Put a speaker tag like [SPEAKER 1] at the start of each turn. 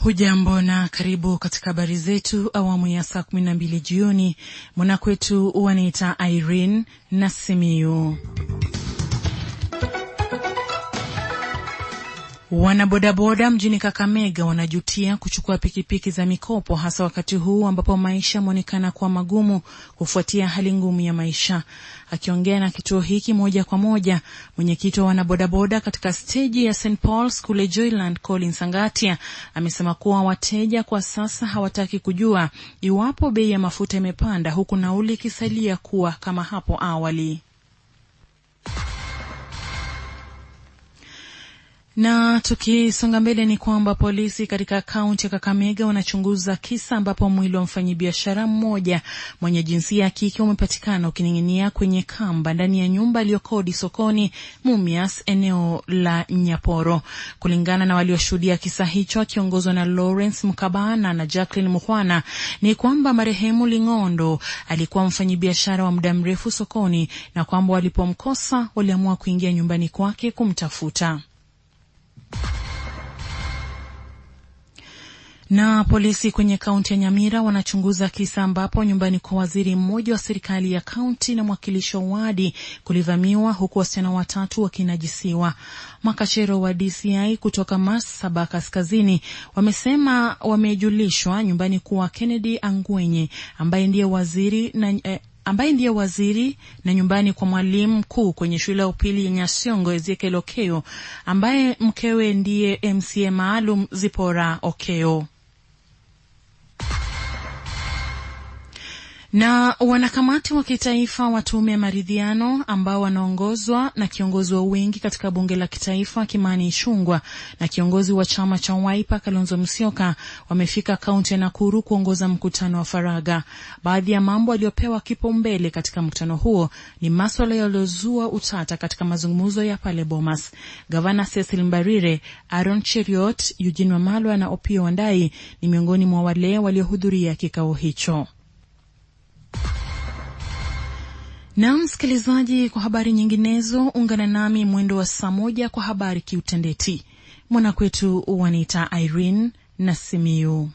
[SPEAKER 1] Hujambo na karibu katika habari zetu awamu ya saa 12 jioni. Mwanakwetu wanaita Irene na Simiyu. Wanabodaboda mjini Kakamega wanajutia kuchukua pikipiki za mikopo, hasa wakati huu ambapo maisha yaonekana kuwa magumu kufuatia hali ngumu ya maisha. Akiongea na kituo hiki moja kwa moja, mwenyekiti wa wanabodaboda katika steji ya St. Paul's kule Joyland, Colin Sangatia, amesema kuwa wateja kwa sasa hawataki kujua iwapo bei ya mafuta imepanda, huku nauli ikisalia kuwa kama hapo awali. Na tukisonga mbele ni kwamba polisi katika kaunti ya Kakamega wanachunguza kisa ambapo mwili wa mfanyabiashara mmoja mwenye jinsia ya kike umepatikana ukining'inia kwenye kamba ndani ya nyumba iliyokodi sokoni Mumias, eneo la Nyaporo. Kulingana na walioshuhudia kisa hicho kiongozwa na Lawrence Mkabana na Jacqueline Mukhwana, ni kwamba marehemu Lingondo alikuwa mfanyabiashara wa muda mrefu sokoni na kwamba walipomkosa waliamua kuingia nyumbani kwake kumtafuta. Na polisi kwenye kaunti ya Nyamira wanachunguza kisa ambapo nyumbani kwa waziri mmoja wa serikali ya kaunti na mwakilishi wa wadi kulivamiwa, huku wasichana watatu wakinajisiwa. Makachero wa DCI kutoka Marsabit Kaskazini wamesema wamejulishwa nyumbani kuwa Kennedy Angwenye ambaye ndiye waziri na nyumbani kwa mwalimu mkuu kwenye shule ya upili ya Nyasiongo Ezekiel Okeo, ambaye mkewe ndiye MCA maalum Zipora Okeo. Na wanakamati wa kitaifa wa tume ya maridhiano ambao wanaongozwa na kiongozi wa wengi katika bunge la kitaifa Kimani Ichung'wah na kiongozi wa chama cha Wiper Kalonzo Musyoka wamefika kaunti ya Nakuru kuongoza mkutano wa faragha. Baadhi ya mambo yaliyopewa kipaumbele katika mkutano huo ni masuala yaliyozua utata katika mazungumzo ya pale Bomas. Gavana Cecil Mbarire, Aaron Cheriot, Eugene Wamalwa na Opiyo Wandayi ni miongoni mwa wale waliohudhuria kikao hicho. Na msikilizaji, kwa habari nyinginezo ungana nami mwendo wa saa 1 kwa habari kiutendeti. Mwanakwetu wanaita Irene na Simiyu.